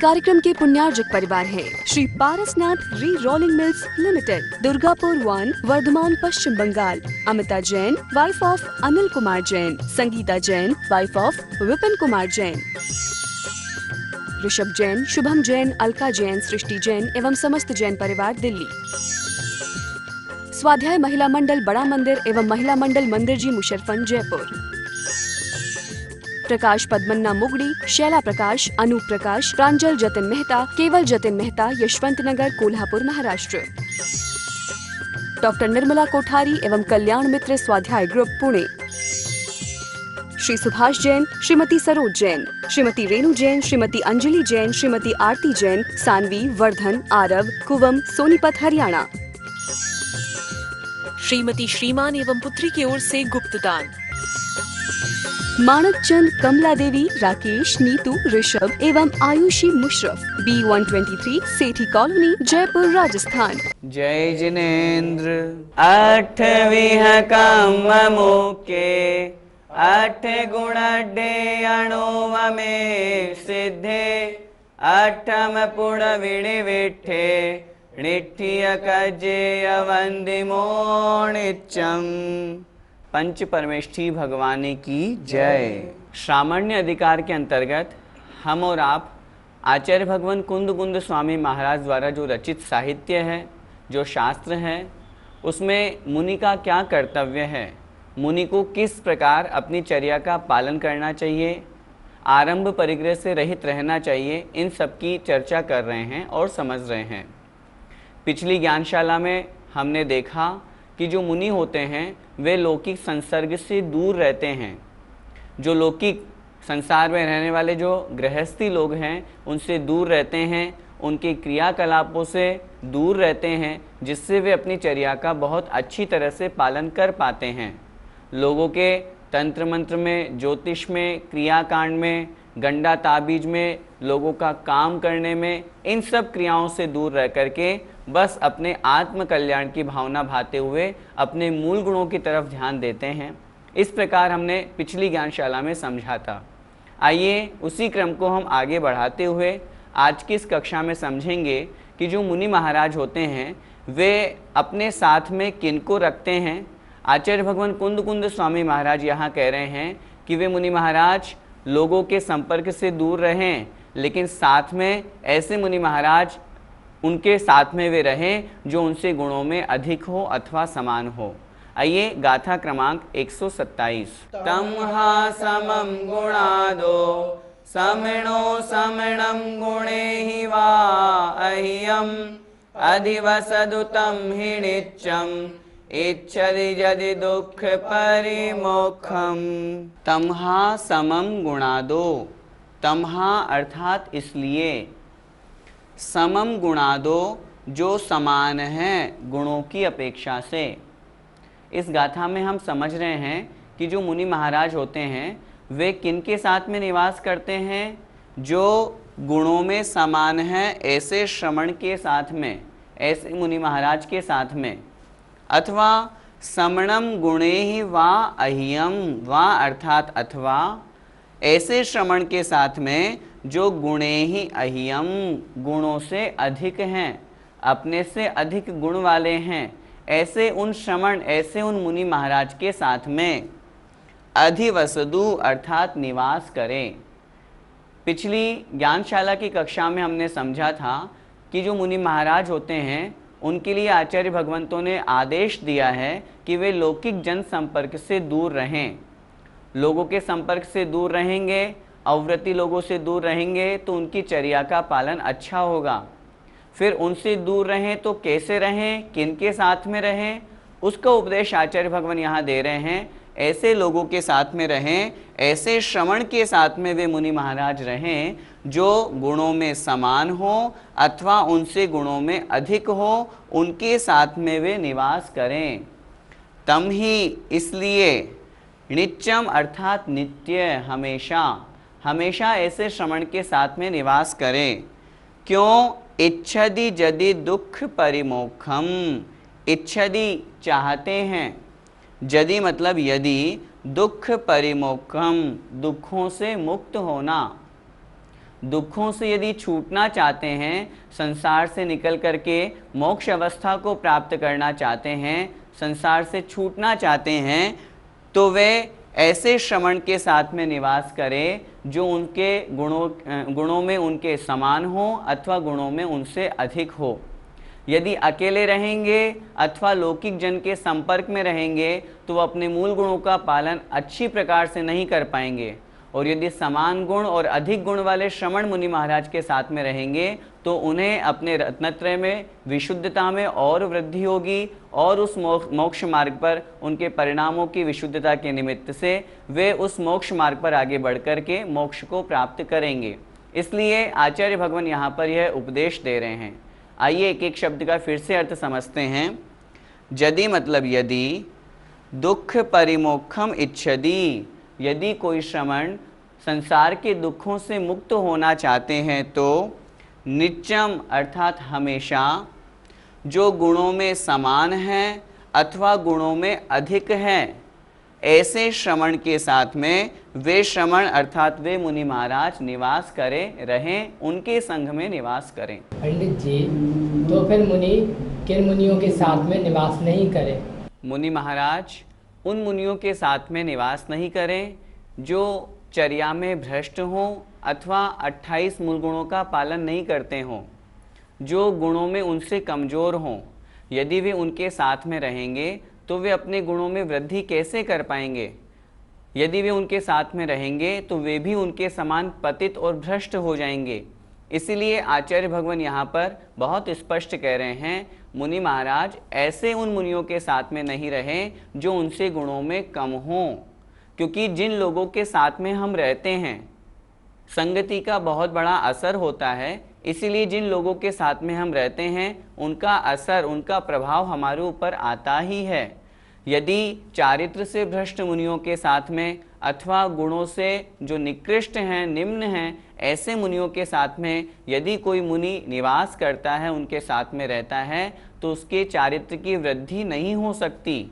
कार्यक्रम के पुण्यार्जक परिवार हैं Shri Parasnath re rolling mills limited, Durgapur 1, Vardhaman, Paschim Bengal. Amita Jain, wife of Anil Kumar Jain. Sangeeta Jain, wife of Vipin Kumar Jain. Rishabh Jain, Shubham Jain, Alka Jain, Srishti Jain एवं समस्त जैन परिवार, दिल्ली। स्वाध्याय महिला मंडल बड़ा मंदिर एवं महिला मंडल मंदिर जी, मुशर्रफन, जयपुर। प्रकाश पद्मन्ना मुगड़ी, शैला प्रकाश, अनूप प्रकाश, प्रांजल जतिन मेहता, केवल जतिन मेहता, यशवंत नगर, कोल्हापुर, महाराष्ट्र। डॉक्टर निर्मला कोठारी एवं कल्याण मित्र स्वाध्याय ग्रुप, पुणे। श्री सुभाष जैन, श्रीमती सरोज जैन, श्रीमती रेणु जैन, श्रीमती अंजलि जैन, श्रीमती आरती जैन, सानवी, वर्धन, आरव, कुवम, सोनीपत, हरियाणा। श्रीमती श्रीमान एवं पुत्री की ओर से गुप्तदान। मानक चंद, कमला देवी, राकेश, नीतू, ऋषभ एवं आयुषी मुशरफ, B123, सेठी कॉलोनी, जयपुर, राजस्थान। जय जिनेन्द्र। 8 काम मुके 8 गुण अणुव में सिद्धे 8 पुण विणि विठे निठ्य कजे अवंदिमो नित्यम। पंच परमेष्ठी भगवान की जय। श्रामण्य अधिकार के अंतर्गत हम और आप आचार्य भगवान कुंद कुंद स्वामी महाराज द्वारा जो रचित साहित्य है, जो शास्त्र है, उसमें मुनि का क्या कर्तव्य है, मुनि को किस प्रकार अपनी चर्या का पालन करना चाहिए, आरंभ परिग्रह से रहित रहना चाहिए, इन सब की चर्चा कर रहे हैं और समझ रहे हैं। पिछली ज्ञानशाला में हमने देखा कि जो मुनि होते हैं वे लौकिक संसर्ग से दूर रहते हैं। जो लौकिक संसार में रहने वाले जो गृहस्थी लोग हैं उनसे दूर रहते हैं, उनके क्रियाकलापों से दूर रहते हैं, जिससे वे अपनी चर्या का बहुत अच्छी तरह से पालन कर पाते हैं। लोगों के तंत्र मंत्र में, ज्योतिष में, क्रियाकांड में, गंडा ताबीज में, लोगों का काम करने में, इन सब क्रियाओं से दूर रह करके बस अपने आत्म कल्याण की भावना भाते हुए अपने मूल गुणों की तरफ ध्यान देते हैं। इस प्रकार हमने पिछली ज्ञानशाला में समझा था। आइए उसी क्रम को हम आगे बढ़ाते हुए आज की इस कक्षा में समझेंगे कि जो मुनि महाराज होते हैं वे अपने साथ में किनको रखते हैं। आचार्य भगवान कुंद कुंद स्वामी महाराज यहाँ कह रहे हैं कि वे मुनि महाराज लोगों के संपर्क से दूर रहें, लेकिन साथ में ऐसे मुनि महाराज उनके साथ में वे रहें जो उनसे गुणों में अधिक हो अथवा समान हो। आइए गाथा क्रमांक 127। तम हा समम गुणादो समिणो समिणम गुणे ही वा अह्यम अधिवसदु तम हि नित्यम इच्छति यदि दुख परिमोक्षम। तमहा समम गुणादो, तमहा अर्थात इसलिए, समम गुणादो जो समान है गुणों की अपेक्षा से। इस गाथा में हम समझ रहे हैं कि जो मुनि महाराज होते हैं वे किनके साथ में निवास करते हैं, जो गुणों में समान है ऐसे श्रमण के साथ में, ऐसे मुनि महाराज के साथ में, अथवा समणम गुणे ही वा अह्यम, वा अर्थात अथवा ऐसे श्रमण के साथ में जो गुणे ही अह्यम, गुणों से अधिक हैं, अपने से अधिक गुण वाले हैं, ऐसे उन श्रमण, ऐसे उन मुनि महाराज के साथ में अधिवसदु अर्थात निवास करें। पिछली ज्ञानशाला की कक्षा में हमने समझा था कि जो मुनि महाराज होते हैं उनके लिए आचार्य भगवंतों ने आदेश दिया है कि वे लौकिक जन संपर्क से दूर रहें। लोगों के संपर्क से दूर रहेंगे, अव्रती लोगों से दूर रहेंगे तो उनकी चर्या का पालन अच्छा होगा। फिर उनसे दूर रहें तो कैसे रहें, किनके साथ में रहें, उसका उपदेश आचार्य भगवान यहाँ दे रहे हैं। ऐसे लोगों के साथ में रहें, ऐसे श्रवण के साथ में वे मुनि महाराज रहें जो गुणों में समान हो अथवा उनसे गुणों में अधिक हो, उनके साथ में वे निवास करें। तम ही इसलिए, नित्यम अर्थात नित्य, हमेशा, हमेशा ऐसे श्रवण के साथ में निवास करें। क्यों? इच्छदि यदि दुख परिमोक्षम, इच्छदि चाहते हैं, यदि मतलब यदि, दुख परिमोक्षम दुखों से मुक्त होना। दुखों से यदि छूटना चाहते हैं, संसार से निकल करके मोक्ष अवस्था को प्राप्त करना चाहते हैं, संसार से छूटना चाहते हैं, तो वे ऐसे श्रमण के साथ में निवास करें जो उनके गुणों में उनके समान हो अथवा गुणों में उनसे अधिक हो। यदि अकेले रहेंगे अथवा लौकिक जन के संपर्क में रहेंगे तो वो अपने मूल गुणों का पालन अच्छी प्रकार से नहीं कर पाएंगे, और यदि समान गुण और अधिक गुण वाले श्रमण मुनि महाराज के साथ में रहेंगे तो उन्हें अपने रत्नत्रय में विशुद्धता में और वृद्धि होगी, और उस मोक्ष मार्ग पर उनके परिणामों की विशुद्धता के निमित्त से वे उस मोक्ष मार्ग पर आगे बढ़ कर के मोक्ष को प्राप्त करेंगे। इसलिए आचार्य भगवान यहाँ पर यह उपदेश दे रहे हैं। आइए एक एक शब्द का फिर से अर्थ समझते हैं। यदि मतलब यदि, दुख परिमोक्षम इच्छति, यदि कोई श्रमण संसार के दुखों से मुक्त होना चाहते हैं तो नित्यम अर्थात हमेशा जो गुणों में समान हैं अथवा गुणों में अधिक हैं, ऐसे श्रमण के साथ में वे श्रमण अर्थात वे मुनि महाराज निवास करें, रहें, उनके संग में निवास करें। पंडित जी, तो फिर मुनि किन मुनियों के साथ में निवास नहीं करें? मुनि महाराज उन मुनियों के साथ में निवास नहीं करें जो चर्या में भ्रष्ट हों अथवा 28 मूल गुणों का पालन नहीं करते हों, जो गुणों में उनसे कमज़ोर हों। यदि वे उनके साथ में रहेंगे तो वे अपने गुणों में वृद्धि कैसे कर पाएंगे? यदि वे उनके साथ में रहेंगे तो वे भी उनके समान पतित और भ्रष्ट हो जाएंगे। इसीलिए आचार्य भगवान यहाँ पर बहुत स्पष्ट कह रहे हैं, मुनि महाराज ऐसे उन मुनियों के साथ में नहीं रहें जो उनसे गुणों में कम हों, क्योंकि जिन लोगों के साथ में हम रहते हैं संगति का बहुत बड़ा असर होता है। इसीलिए जिन लोगों के साथ में हम रहते हैं उनका असर, उनका प्रभाव हमारे ऊपर आता ही है। यदि चारित्र से भ्रष्ट मुनियों के साथ में अथवा गुणों से जो निकृष्ट हैं, निम्न हैं, ऐसे मुनियों के साथ में यदि कोई मुनि निवास करता है, उनके साथ में रहता है, तो उसके चारित्र की वृद्धि नहीं हो सकती।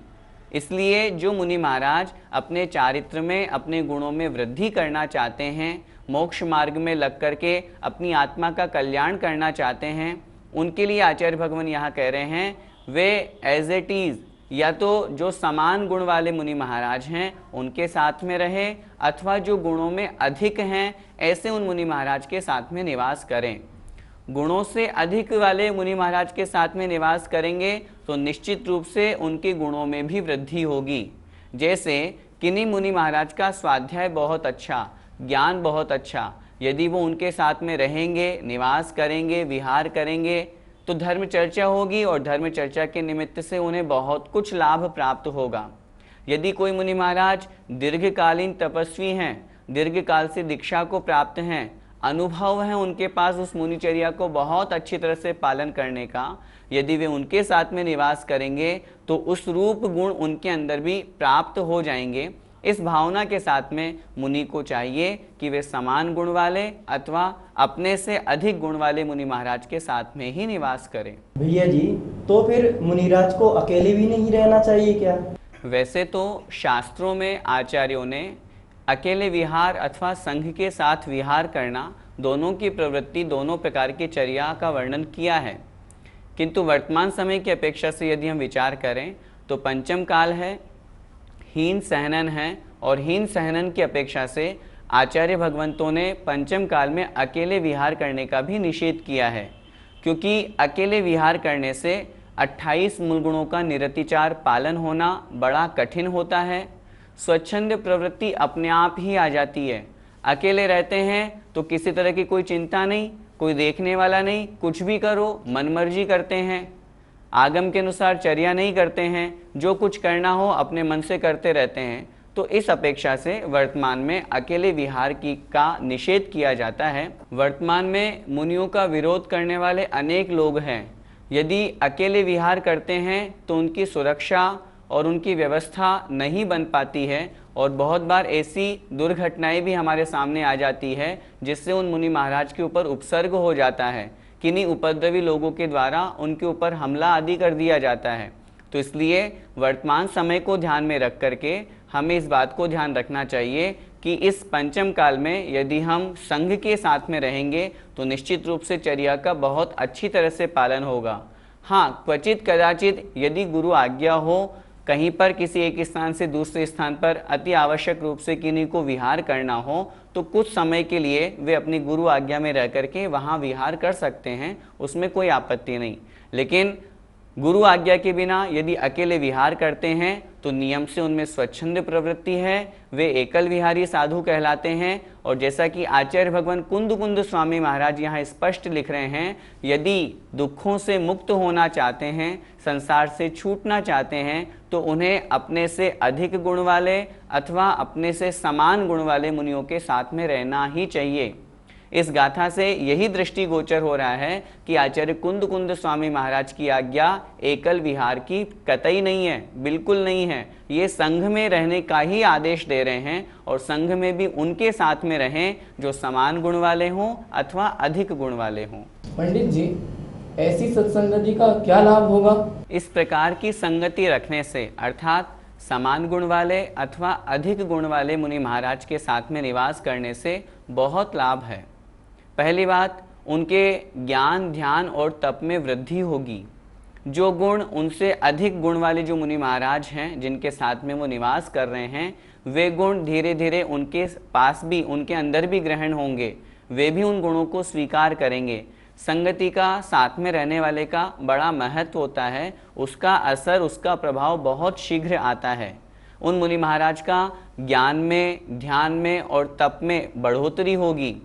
इसलिए जो मुनि महाराज अपने चारित्र में, अपने गुणों में वृद्धि करना चाहते हैं, मोक्ष मार्ग में लग करके अपनी आत्मा का कल्याण करना चाहते हैं, उनके लिए आचार्य भगवान यहाँ कह रहे हैं वे एज इट इज़ या तो जो समान गुण वाले मुनि महाराज हैं उनके साथ में रहे अथवा जो गुणों में अधिक हैं ऐसे उन मुनि महाराज के साथ में निवास करें। गुणों से अधिक वाले मुनि महाराज के साथ में निवास करेंगे तो निश्चित रूप से उनके गुणों में भी वृद्धि होगी। जैसे किन्हीं मुनि महाराज का स्वाध्याय बहुत अच्छा, ज्ञान बहुत अच्छा, यदि वो उनके साथ में रहेंगे, निवास करेंगे, विहार करेंगे तो धर्म चर्चा होगी और धर्म चर्चा के निमित्त से उन्हें बहुत कुछ लाभ प्राप्त होगा। यदि कोई मुनि महाराज दीर्घकालीन तपस्वी हैं, दीर्घकाल से दीक्षा को प्राप्त हैं, अनुभव है उनके पास उस मुनिचर्या को बहुत अच्छी तरह से पालन करने का, यदि वे उनके साथ में निवास करेंगे तो उस रूप गुण उनके अंदर भी प्राप्त हो जाएंगे। इस भावना के साथ में मुनि को चाहिए कि वे समान गुण वाले अथवा अपने से अधिक गुण वाले मुनि महाराज के साथ में ही निवास करें। भैया जी, तो फिर मुनिराज को अकेले भी नहीं रहना चाहिए क्या? वैसे तो शास्त्रों में आचार्यों ने अकेले विहार अथवा संघ के साथ विहार करना, दोनों की प्रवृत्ति, दोनों प्रकार की चर्या का वर्णन किया है, किंतु वर्तमान समय की अपेक्षा से यदि हम विचार करें तो पंचम काल है, हीन सहनन है, और हीन सहनन की अपेक्षा से आचार्य भगवंतों ने पंचम काल में अकेले विहार करने का भी निषेध किया है, क्योंकि अकेले विहार करने से 28 मूल गुणों का निरतिचार पालन होना बड़ा कठिन होता है। स्वच्छंद प्रवृत्ति अपने आप ही आ जाती है। अकेले रहते हैं तो किसी तरह की कोई चिंता नहीं, कोई देखने वाला नहीं, कुछ भी करो मनमर्जी करते हैं, आगम के अनुसार चर्या नहीं करते हैं, जो कुछ करना हो अपने मन से करते रहते हैं। तो इस अपेक्षा से वर्तमान में अकेले विहार का निषेध किया जाता है। वर्तमान में मुनियों का विरोध करने वाले अनेक लोग हैं। यदि अकेले विहार करते हैं तो उनकी सुरक्षा और उनकी व्यवस्था नहीं बन पाती है, और बहुत बार ऐसी दुर्घटनाएं भी हमारे सामने आ जाती है जिससे उन मुनि महाराज के ऊपर उपसर्ग हो जाता है, किन्हीं उपद्रवी लोगों के द्वारा उनके ऊपर हमला आदि कर दिया जाता है। तो इसलिए वर्तमान समय को ध्यान में रख करके हमें इस बात को ध्यान रखना चाहिए कि इस पंचम काल में यदि हम संघ के साथ में रहेंगे तो निश्चित रूप से चर्या का बहुत अच्छी तरह से पालन होगा। हाँ, क्वचित कदाचित यदि गुरु आज्ञा हो कहीं पर किसी एक स्थान से दूसरे स्थान पर अति आवश्यक रूप से किन्हीं को विहार करना हो तो कुछ समय के लिए वे अपनी गुरु आज्ञा में रह करके वहाँ विहार कर सकते हैं, उसमें कोई आपत्ति नहीं। लेकिन गुरु आज्ञा के बिना यदि अकेले विहार करते हैं तो नियम से उनमें स्वच्छंद प्रवृत्ति है, वे एकल विहारी साधु कहलाते हैं। और जैसा कि आचार्य भगवान कुंद स्वामी महाराज यहाँ स्पष्ट लिख रहे हैं, यदि दुखों से मुक्त होना चाहते हैं, संसार से छूटना चाहते हैं, तो उन्हें अपने से अधिक गुण वाले अथवा अपने से समान गुण वाले मुनियों के साथ में रहना ही चाहिए। इस गाथा से यही दृष्टि गोचर हो रहा है कि आचार्य कुंद स्वामी महाराज की आज्ञा एकल विहार की कतई नहीं है, बिल्कुल नहीं है। ये संघ में रहने का ही आदेश दे रहे हैं और संघ में भी उनके साथ में रहें जो समान गुण वाले हों अथवा अधिक गुण वाले हों। पंडित जी, ऐसी सत्संगति का क्या लाभ होगा? इस प्रकार की संगति रखने से अर्थात समान गुण वाले अथवा अधिक गुण वाले मुनि महाराज के साथ में निवास करने से बहुत लाभ है। पहली बात, उनके ज्ञान ध्यान और तप में वृद्धि होगी। जो गुण उनसे अधिक गुण वाले जो मुनि महाराज हैं जिनके साथ में वो निवास कर रहे हैं, वे गुण धीरे धीरे उनके पास भी उनके अंदर भी ग्रहण होंगे, वे भी उन गुणों को स्वीकार करेंगे। संगति का, साथ में रहने वाले का बड़ा महत्व होता है, उसका असर उसका प्रभाव बहुत शीघ्र आता है। उन मुनि महाराज का ज्ञान में ध्यान में और तप में बढ़ोतरी होगी।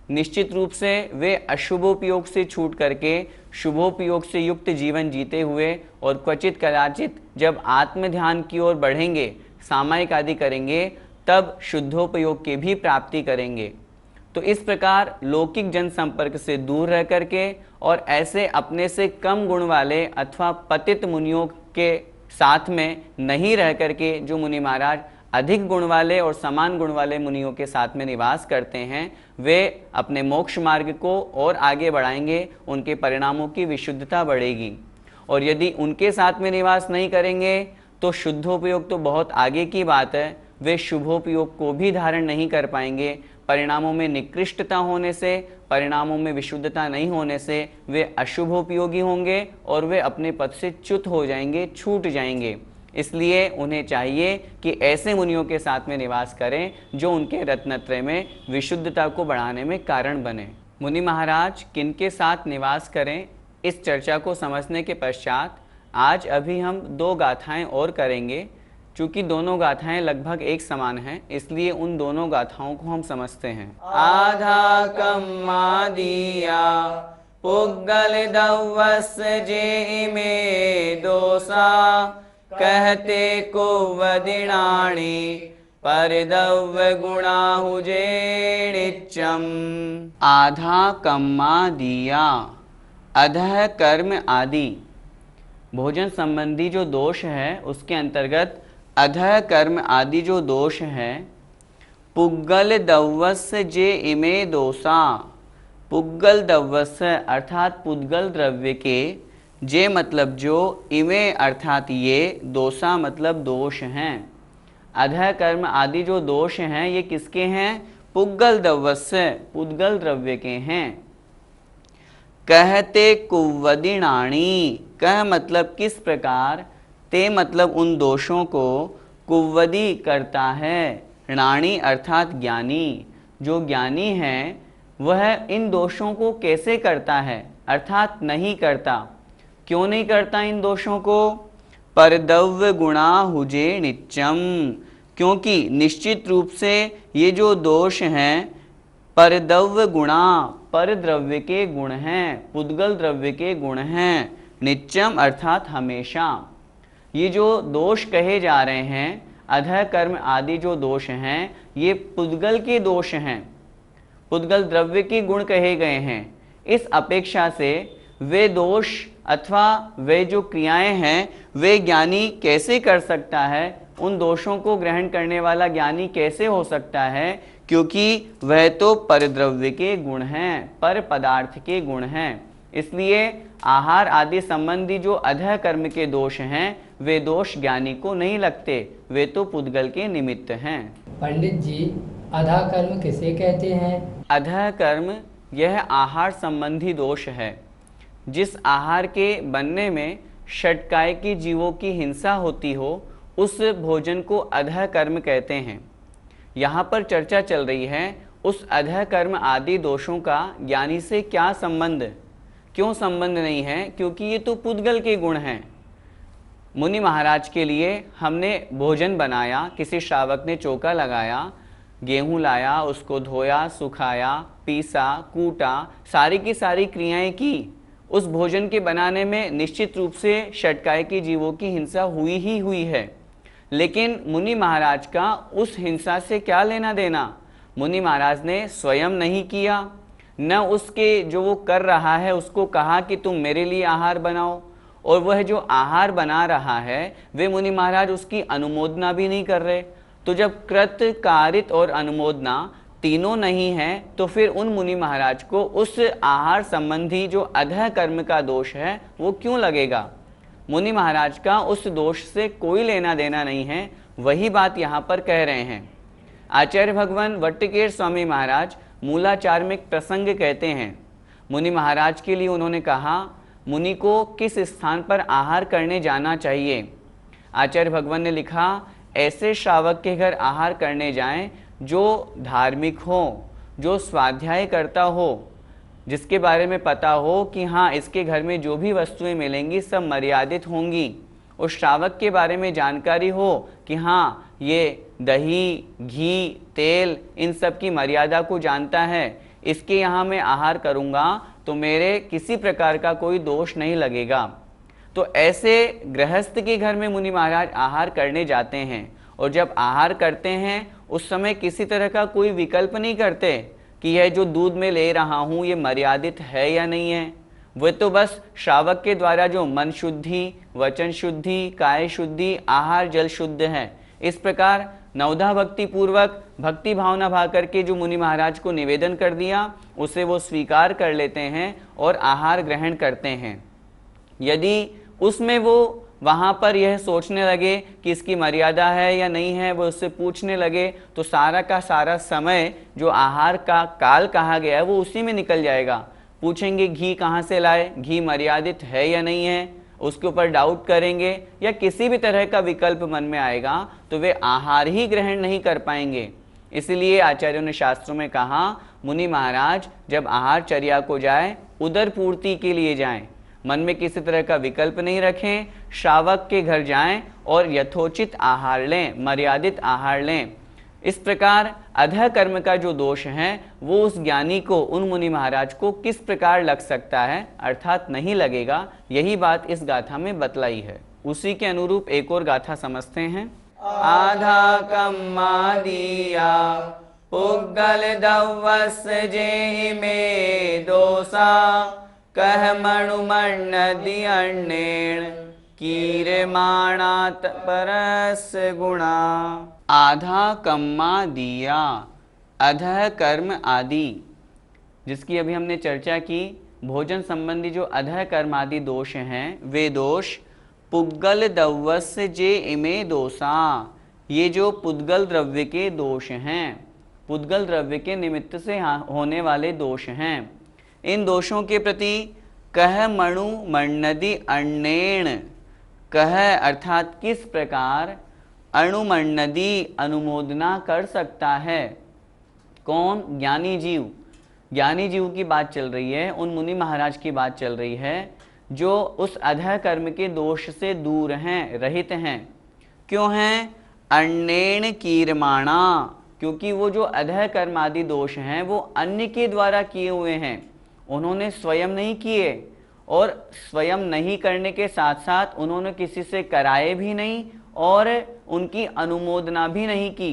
निश्चित रूप से वे अशुभोपयोग से छूट करके शुभोपयोग से युक्त जीवन जीते हुए और क्वचित कदाचित जब आत्म ध्यान की ओर बढ़ेंगे, सामायिक आदि करेंगे, तब शुद्धोपयोग की भी प्राप्ति करेंगे। तो इस प्रकार लौकिक जन संपर्क से दूर रह करके और ऐसे अपने से कम गुण वाले अथवा पतित मुनियों के साथ में नहीं रह करके जो मुनि महाराज अधिक गुण वाले और समान गुण वाले मुनियों के साथ में निवास करते हैं, वे अपने मोक्ष मार्ग को और आगे बढ़ाएंगे, उनके परिणामों की विशुद्धता बढ़ेगी। और यदि उनके साथ में निवास नहीं करेंगे तो शुद्धोपयोग तो बहुत आगे की बात है, वे शुभोपयोग को भी धारण नहीं कर पाएंगे। परिणामों में निकृष्टता होने से, परिणामों में विशुद्धता नहीं होने से वे अशुभोपयोगी होंगे और वे अपने पद से च्युत हो जाएंगे, छूट जाएंगे। इसलिए उन्हें चाहिए कि ऐसे मुनियों के साथ में निवास करें जो उनके रत्नत्रय में विशुद्धता को बढ़ाने में कारण बने। मुनि महाराज किनके साथ निवास करें, इस चर्चा को समझने के पश्चात आज अभी हम 2 गाथाएं और करेंगे। चूँकि दोनों गाथाएं लगभग एक समान हैं, इसलिए उन दोनों गाथाओं को हम समझते हैं। आधा कम्मा दिया पुग्गल दव्वस जे में दोसा, कहते को वदिणाणी परदव्य गुणाहुजे नित्यम। आधा कम्मा दिया, अधः कर्म आदि भोजन संबंधी जो दोष है उसके अंतर्गत अधः कर्म आदि जो दोष है, पुग्गल दव्वस जे इमे दोषा, पुग्गल दव्वस अर्थात पुद्गल द्रव्य के, जे मतलब जो, इमे अर्थात ये, दोषा मतलब दोष हैं। अधः कर्म आदि जो दोष हैं ये किसके हैं? पुग्गल दव्वस पुद्गल द्रव्य के हैं। कहते कुव्वदिणाणी, कह मतलब किस प्रकार, ते मतलब उन दोषों को, कुव्वदी करता है, णाणी अर्थात ज्ञानी, जो ज्ञानी है वह इन दोषों को कैसे करता है अर्थात नहीं करता। क्यों नहीं करता इन दोषों को? परदव्य गुणा हुजे नित्यम, क्योंकि निश्चित रूप से ये जो दोष हैं परदव्य गुणा, पर द्रव्य के गुण हैं, पुद्गल द्रव्य के गुण हैं, नित्यम अर्थात हमेशा। ये जो दोष कहे जा रहे हैं, अधः कर्म आदि जो दोष हैं, ये पुद्गल के दोष हैं, पुद्गल द्रव्य के गुण कहे गए हैं। इस अपेक्षा से वे दोष अथवा वे जो क्रियाएं हैं वे ज्ञानी कैसे कर सकता है, उन दोषों को ग्रहण करने वाला ज्ञानी कैसे हो सकता है, क्योंकि वह तो परद्रव्य के गुण हैं, पर पदार्थ के गुण हैं। इसलिए आहार आदि संबंधी जो अधः कर्म के दोष हैं वे दोष ज्ञानी को नहीं लगते, वे तो पुद्गल के निमित्त हैं। पंडित जी, अधा कर्म किसे कहते हैं? अधः कर्म यह आहार संबंधी दोष है। जिस आहार के बनने में षटकाय की जीवों की हिंसा होती हो उस भोजन को अधः कर्म कहते हैं। यहाँ पर चर्चा चल रही है उस अधः कर्म आदि दोषों का ज्ञानी से क्या संबंध, क्यों संबंध नहीं है, क्योंकि ये तो पुद्गल के गुण हैं। मुनि महाराज के लिए हमने भोजन बनाया, किसी श्रावक ने चौका लगाया, गेहूं लाया, उसको धोया, सुखाया, पीसा, कूटा, सारी की सारी क्रियाएं की। उस भोजन के बनाने में निश्चित रूप से षटकाय की जीवों की हिंसा हुई ही हुई है। लेकिन मुनि महाराज का उस हिंसा से क्या लेना देना? मुनि महाराज ने स्वयं नहीं किया, न उसके जो वो कर रहा है उसको कहा कि तुम मेरे लिए आहार बनाओ, और वह जो आहार बना रहा है वे मुनि महाराज उसकी अनुमोदना भी नहीं कर रहे। तो जब कृत, कारित और अनुमोदना तीनों नहीं है तो फिर उन मुनि महाराज को उस आहार संबंधी जो अधः कर्म का दोष है वो क्यों लगेगा? मुनि महाराज का उस दोष से कोई लेना देना नहीं है। वही बात यहाँ पर कह रहे हैं। आचार्य भगवान वट्टिकेर स्वामी महाराज मूलाचार में एक प्रसंग कहते हैं। मुनि महाराज के लिए उन्होंने कहा मुनि को किस स्थान पर आहार करने जाना चाहिए। आचार्य भगवान ने लिखा ऐसे श्रावक के घर आहार करने जाएं जो धार्मिक हो, जो स्वाध्याय करता हो, जिसके बारे में पता हो कि हाँ इसके घर में जो भी वस्तुएं मिलेंगी सब मर्यादित होंगी। उस श्रावक के बारे में जानकारी हो कि हाँ ये दही, घी, तेल इन सब की मर्यादा को जानता है, इसके यहाँ मैं आहार करूँगा तो मेरे किसी प्रकार का कोई दोष नहीं लगेगा। तो ऐसे गृहस्थ के घर में मुनि महाराज आहार करने जाते हैं, और जब आहार करते हैं उस समय किसी तरह का कोई विकल्प नहीं करते कि यह जो दूध में ले रहा हूँ ये मर्यादित है या नहीं है। वह तो बस श्रावक के द्वारा जो मन शुद्धि, वचन शुद्धि, काय शुद्धि, आहार जल शुद्ध है, इस प्रकार नवधा भक्ति पूर्वक भक्ति भावना भा करके जो मुनि महाराज को निवेदन कर दिया उसे वो स्वीकार कर लेते हैं और आहार ग्रहण करते हैं। यदि उसमें वो वहाँ पर यह सोचने लगे कि इसकी मर्यादा है या नहीं है, वो उससे पूछने लगे तो सारा का सारा समय जो आहार का काल कहा गया है वो उसी में निकल जाएगा। पूछेंगे घी कहाँ से लाए, घी मर्यादित है या नहीं है, उसके ऊपर डाउट करेंगे या किसी भी तरह का विकल्प मन में आएगा तो वे आहार ही ग्रहण नहीं कर पाएंगे। इसलिए आचार्यों ने शास्त्रों में कहा मुनि महाराज जब आहारचर्या को जाए उदर पूर्ति के लिए जाएं, मन में किसी तरह का विकल्प नहीं रखें, श्रावक के घर जाएं और यथोचित आहार लें, मर्यादित आहार लें। इस प्रकार अधः कर्म का जो दोष है वो उस ज्ञानी को, उन मुनि महाराज को किस प्रकार लग सकता है, अर्थात नहीं लगेगा। यही बात इस गाथा में बतलाई है। उसी के अनुरूप एक और गाथा समझते हैं। आधा कम्मा दिया पुग्गल दवस जेहि में दोसा कह मणुमण्ण दियण्णेण कीरमाणात परस गुणा। आधा कम्मा दिया, अधः कर्म आदि, जिसकी अभी हमने चर्चा की। भोजन संबंधी जो अधः कर्म आदि दोष हैं वे दोष पुग्गल दवस जे इमे दोषा, ये जो पुद्गल द्रव्य के दोष हैं, पुद्गल द्रव्य के निमित्त से होने वाले दोष हैं, इन दोषों के प्रति कह मणु मण्णदि अण्णेण, कह अर्थात किस प्रकार, अणुमण्णदि अनुमोदना कर सकता है। कौन? ज्ञानी जीव। ज्ञानी जीव की बात चल रही है, उन मुनि महाराज की बात चल रही है जो उस अधः कर्म के दोष से दूर हैं, रहित हैं। क्यों हैं? अण्णेण कीरमाणा, क्योंकि वो जो अधः कर्म आदि दोष हैं वो अन्य के द्वारा किए हुए हैं, उन्होंने स्वयं नहीं किए, और स्वयं नहीं करने के साथ साथ उन्होंने किसी से कराए भी नहीं और उनकी अनुमोदना भी नहीं की।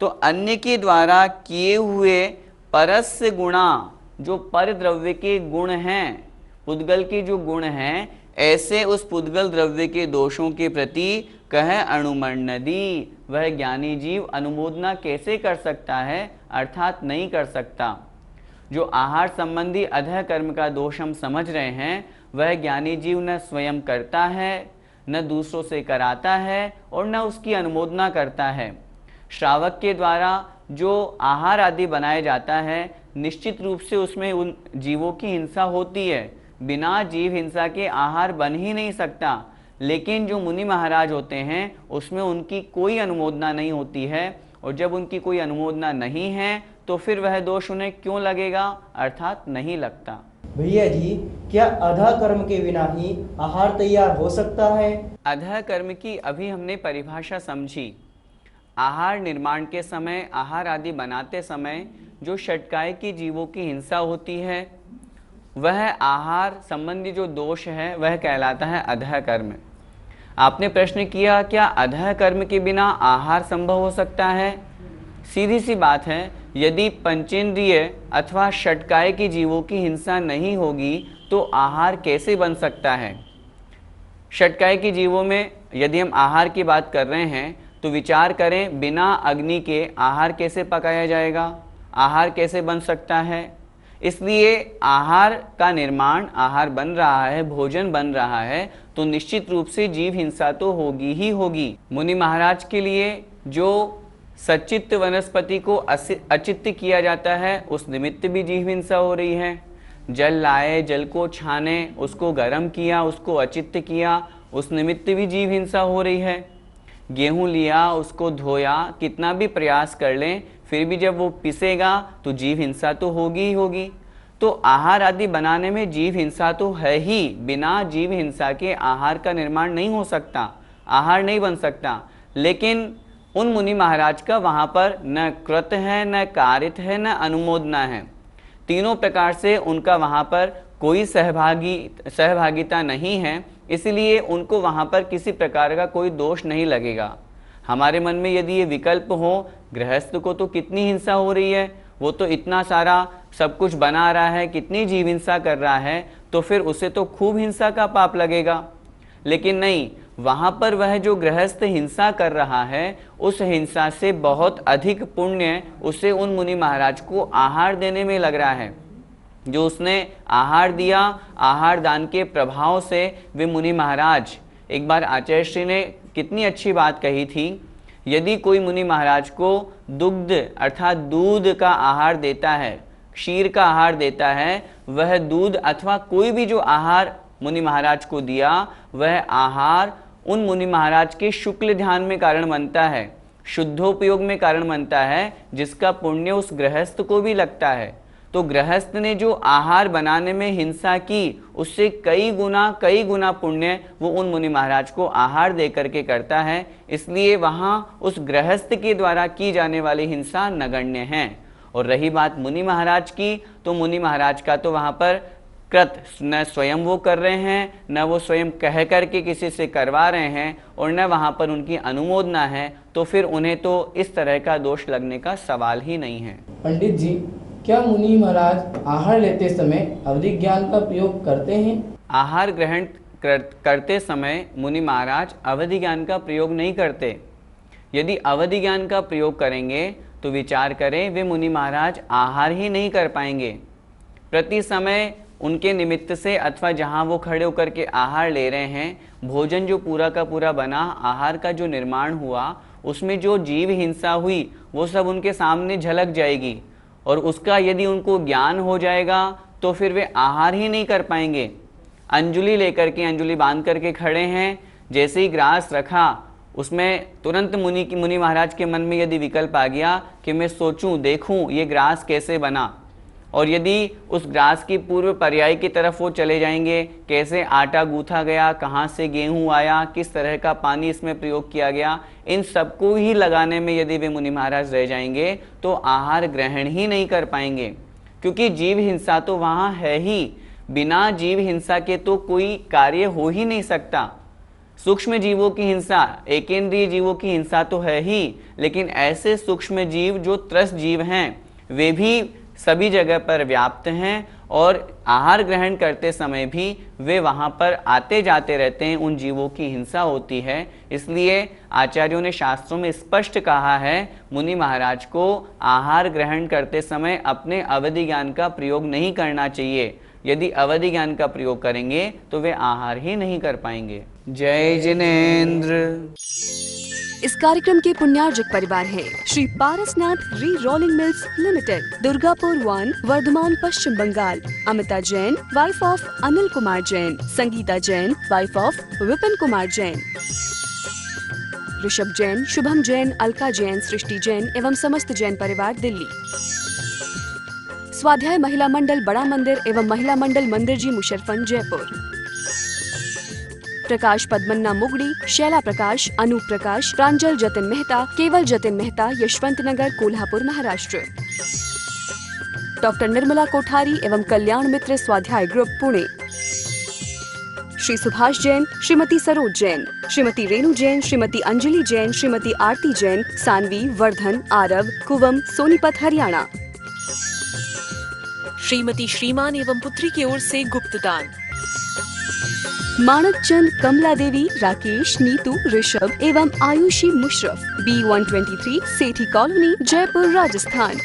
तो अन्य के द्वारा किए हुए परस्य गुणा, जो पर द्रव्य के गुण हैं, पुद्गल के जो गुण हैं, ऐसे उस पुद्गल द्रव्य के दोषों के प्रति कह अणुमण्णदि, वह ज्ञानी जीव अनुमोदना कैसे कर सकता है, अर्थात नहीं कर सकता। जो आहार संबंधी अधः कर्म का दोष हम समझ रहे हैं वह ज्ञानी जीव न स्वयं करता है, न दूसरों से कराता है और न उसकी अनुमोदना करता है। श्रावक के द्वारा जो आहार आदि बनाया जाता है, निश्चित रूप से उसमें उन जीवों की हिंसा होती है। बिना जीव हिंसा के आहार बन ही नहीं सकता। लेकिन जो मुनि महाराज होते हैं उसमें उनकी कोई अनुमोदना नहीं होती है, और जब उनकी कोई अनुमोदना नहीं है तो फिर वह दोष उन्हें क्यों लगेगा, अर्थात नहीं लगता। भैया जी, क्या अधा कर्म के बिना ही आहार तैयार हो सकता है? अधः कर्म की अभी हमने परिभाषा समझी। आहार निर्माण के समय, आहार आदि बनाते समय जो षटकाय की जीवों की हिंसा होती है, वह आहार संबंधी जो दोष है वह कहलाता है अधः कर्म। आपने प्रश्न किया क्या अधः कर्म के बिना आहार संभव हो सकता है? सीधी सी बात है, यदि पंचेंद्रिय अथवा षटकाय की जीवों की हिंसा नहीं होगी तो आहार कैसे बन सकता है? षटकाय की जीवों में यदि हम आहार की बात कर रहे हैं तो विचार करें, बिना अग्नि के आहार कैसे पकाया जाएगा, आहार कैसे बन सकता है? इसलिए आहार का निर्माण, आहार बन रहा है, भोजन बन रहा है, तो निश्चित रूप से जीव हिंसा तो होगी ही होगी। मुनि महाराज के लिए जो सचित्त वनस्पति को अचित्त किया जाता है उस निमित्त भी जीव हिंसा हो रही है। जल लाए, जल को छाने, उसको गर्म किया, उसको अचित्त किया, उस निमित्त भी जीव हिंसा हो रही है। गेहूं लिया, उसको धोया, कितना भी प्रयास कर लें फिर भी जब वो पिसेगा तो जीव हिंसा तो होगी ही होगी। तो आहार आदि बनाने में जीव हिंसा तो है ही, बिना जीव हिंसा के आहार का निर्माण नहीं हो सकता, आहार नहीं बन सकता। लेकिन उन मुनि महाराज का वहाँ पर न कृत है, न कारित है, न अनुमोदना है। तीनों प्रकार से उनका वहाँ पर कोई सहभागिता नहीं है, इसलिए उनको वहाँ पर किसी प्रकार का कोई दोष नहीं लगेगा। हमारे मन में यदि ये विकल्प हो, गृहस्थ को तो कितनी हिंसा हो रही है, वो तो इतना सारा सब कुछ बना रहा है, कितनी जीव हिंसा कर रहा है, तो फिर उसे तो खूब हिंसा का पाप लगेगा। लेकिन नहीं, वहाँ पर वह जो गृहस्थ हिंसा कर रहा है उस हिंसा से बहुत अधिक पुण्य उसे उन मुनि महाराज को आहार देने में लग रहा है। जो उसने आहार दिया, आहार दान के प्रभाव से वे मुनि महाराज, एक बार आचार्य श्री ने कितनी अच्छी बात कही थी, यदि कोई मुनि महाराज को दुग्ध अर्थात दूध का आहार देता है, क्षीर का आहार देता है, वह दूध अथवा कोई भी जो आहार मुनि महाराज को दिया, वह आहार उन मुनि महाराज के शुक्ल ध्यान में कारण बनता है, शुद्धोपयोग में कारण बनता है, जिसका पुण्य उस गृहस्थ को भी लगता है। तो गृहस्थ ने जो आहार बनाने में हिंसा की, उससे कई गुना पुण्य वो उन मुनि महाराज को आहार दे करके करता है। इसलिए वहाँ उस गृहस्थ के द्वारा की जाने वाली हिंसा नगण्य है। और रही बात मुनि महाराज की, तो मुनि महाराज का तो वहाँ पर कृत न स्वयं वो कर रहे हैं, न वो स्वयं कह करके किसी से करवा रहे हैं, और न वहाँ पर उनकी अनुमोदना है, तो फिर उन्हें तो इस तरह का दोष लगने का सवाल ही नहीं है। पंडित जी, क्या मुनि महाराज आहार लेते समय अवधि ज्ञान का प्रयोग करते हैं? आहार ग्रहण करते समय मुनि महाराज अवधि ज्ञान का प्रयोग नहीं करते। यदि अवधि ज्ञान का प्रयोग करेंगे तो विचार करें, वे मुनि महाराज आहार ही नहीं कर पाएंगे। प्रति समय उनके निमित्त से अथवा जहाँ वो खड़े होकर के आहार ले रहे हैं, भोजन जो पूरा का पूरा बना, आहार का जो निर्माण हुआ, उसमें जो जीव हिंसा हुई वो सब उनके सामने झलक जाएगी, और उसका यदि उनको ज्ञान हो जाएगा तो फिर वे आहार ही नहीं कर पाएंगे। अंजुली लेकर के, अंजुली बांध करके खड़े हैं, जैसे ही ग्रास रखा, उसमें तुरंत मुनि महाराज के मन में यदि विकल्प आ गया कि मैं सोचूं, देखूं ये ग्रास कैसे बना, और यदि उस ग्रास की पूर्व पर्याय की तरफ वो चले जाएंगे, कैसे आटा गूंथा गया, कहाँ से गेहूं आया, किस तरह का पानी इसमें प्रयोग किया गया, इन सबको ही लगाने में यदि वे मुनि महाराज रह जाएंगे तो आहार ग्रहण ही नहीं कर पाएंगे, क्योंकि जीव हिंसा तो वहाँ है ही। बिना जीव हिंसा के तो कोई कार्य हो ही नहीं सकता। सूक्ष्म जीवों की हिंसा, एकेंद्रीय जीवों की हिंसा तो है ही, लेकिन ऐसे सूक्ष्म जीव जो त्रस्त जीव हैं, वे भी सभी जगह पर व्याप्त हैं, और आहार ग्रहण करते समय भी वे वहाँ पर आते जाते रहते हैं, उन जीवों की हिंसा होती है। इसलिए आचार्यों ने शास्त्रों में स्पष्ट कहा है, मुनि महाराज को आहार ग्रहण करते समय अपने अवधि ज्ञान का प्रयोग नहीं करना चाहिए। यदि अवधि ज्ञान का प्रयोग करेंगे तो वे आहार ही नहीं कर पाएंगे। जय जिनेन्द्र। इस कार्यक्रम के पुण्यार्जक परिवार हैं Shri Parasnath re rolling mills limited, Durgapur 1, Vardhaman, Paschim Bengal. Amita Jain, wife of Anil Kumar Jain. Sangeeta Jain, wife of Vipin Kumar Jain. Rishabh Jain, Shubham Jain, Alka Jain, Srishti Jain एवं समस्त जैन परिवार, दिल्ली। स्वाध्याय महिला मंडल बड़ा मंदिर एवं महिला मंडल मंदिर जी मुशर्रफन, जयपुर। प्रकाश पद्मन्ना मुगड़ी, शैला प्रकाश, अनूप प्रकाश, प्रांजल जतिन मेहता, केवल जतिन मेहता, यशवंत नगर, कोल्हापुर, महाराष्ट्र। डॉक्टर निर्मला कोठारी एवं कल्याण मित्र स्वाध्याय ग्रुप, पुणे। श्री सुभाष जैन, श्रीमती सरोज जैन, श्रीमती रेणु जैन, श्रीमती अंजलि जैन, श्रीमती आरती जैन, सानवी, वर्धन, आरव, कुवम, सोनीपत, हरियाणा। श्रीमती श्रीमान एवं पुत्री की ओर से गुप्तदान। मानक चंद, कमला देवी, राकेश, नीतू, ऋषभ एवं आयुषी मुशरफ, B123, सेठी कॉलोनी, जयपुर, राजस्थान।